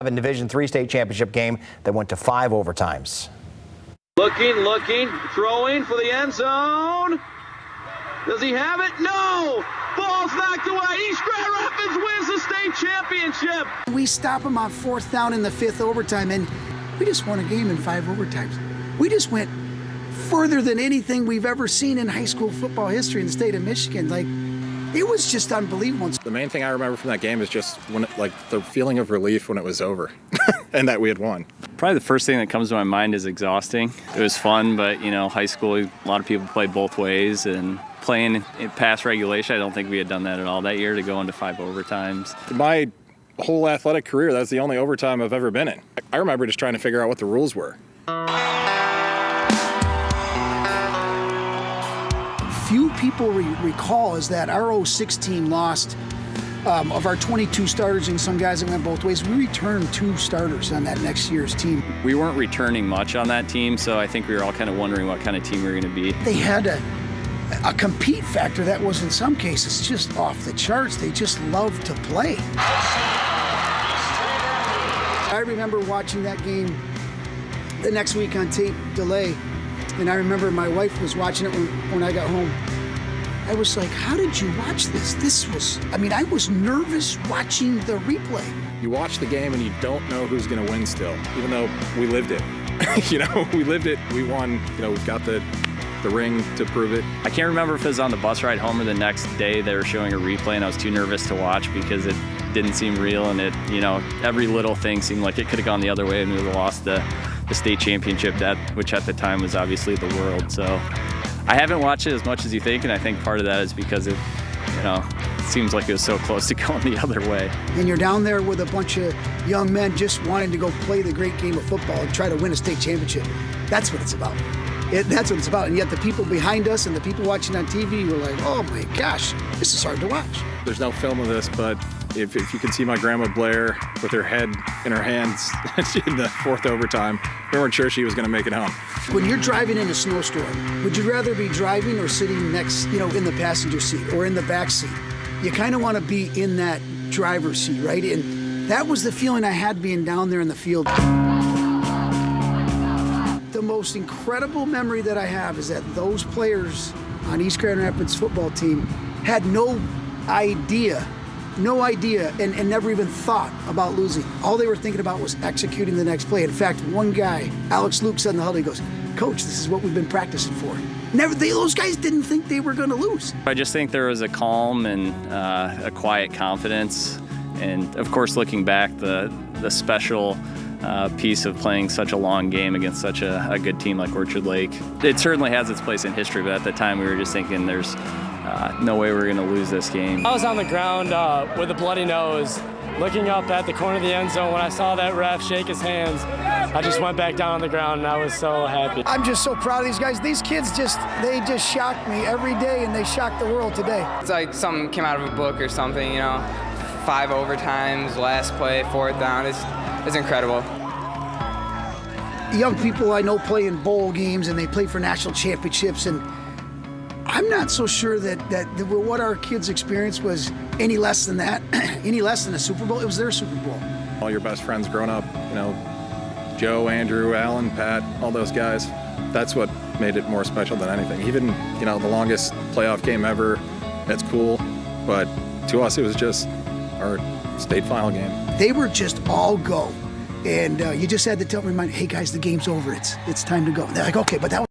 A Division III state championship game that went to 5 overtimes. Looking, throwing for the end zone. Does he have it? No! Ball's knocked away. East Grand Rapids wins the state championship. We stop them on 4th down in the 5th overtime, and we just won a game in 5 overtimes. We just went further than anything we've ever seen in high school football history in the state of Michigan. Like, it was just unbelievable. The main thing I remember from that game is just when the feeling of relief when it was over and that we had won. Probably the first thing that comes to my mind is exhausting. It was fun, but high school, a lot of people play both ways, and playing in past regulation, I don't think we had done that at all that year to go into 5 overtimes. My whole athletic career, that's the only overtime I've ever been in. I remember just trying to figure out what the rules were. Few people recall is that our 06 team lost, of our 22 starters and some guys that went both ways, we returned 2 starters on that next year's team. We weren't returning much on that team, so I think we were all kind of wondering what kind of team we were going to be. They had a compete factor that was in some cases just off the charts. They just loved to play. I remember watching that game the next week on tape delay. And I remember my wife was watching it when I got home. I was like, how did you watch this? I was nervous watching the replay. You watch the game and you don't know who's going to win still, even though we lived it. We lived it, we won, we've got the ring to prove it. I can't remember if it was on the bus ride home or the next day they were showing a replay and I was too nervous to watch because it didn't seem real, and every little thing seemed like it could have gone the other way and we would have lost the state championship, which at the time was obviously the world. So I haven't watched it as much as you think, and I think part of that is because it seems like it was so close to going the other way. And you're down there with a bunch of young men just wanting to go play the great game of football and try to win a state championship. That's what it's about. That's what it's about. And yet the people behind us and the people watching on TV were like, oh my gosh, this is hard to watch. There's no film of this, but if you can see my grandma Blair with her head in her hands in the 4th overtime, we weren't sure she was going to make it home. When you're driving in a snowstorm, would you rather be driving or sitting next, in the passenger seat or in the back seat? You kind of want to be in that driver's seat, right? And that was the feeling I had being down there in the field. The most incredible memory that I have is that those players on East Grand Rapids football team had no idea, and never even thought about losing. All they were thinking about was executing the next play. In fact, one guy, Alex Luke, said in the huddle, he goes, Coach, this is what we've been practicing for. Those guys didn't think they were going to lose. I just think there was a calm and a quiet confidence. And of course, looking back, the special piece of playing such a long game against such a good team like Orchard Lake. It certainly has its place in history, but at the time we were just thinking there's no way we're going to lose this game. I was on the ground with a bloody nose, looking up at the corner of the end zone. When I saw that ref shake his hands, I just went back down on the ground, and I was so happy. I'm just so proud of these guys. These kids they just shock me every day, and they shock the world today. It's like something came out of a book or something, 5 overtimes, last play, 4th down. It's incredible. Young people I know play in bowl games, and they play for national championships, and I'm not so sure that what our kids experienced was any less than that, any less than a Super Bowl. It was their Super Bowl. All your best friends growing up, Joe, Andrew, Alan, Pat, all those guys, that's what made it more special than anything. Even, the longest playoff game ever, that's cool, but to us it was just our state final game. They were just all go, and you just had to remind, hey guys, the game's over. It's time to go. And they're like, okay, but that was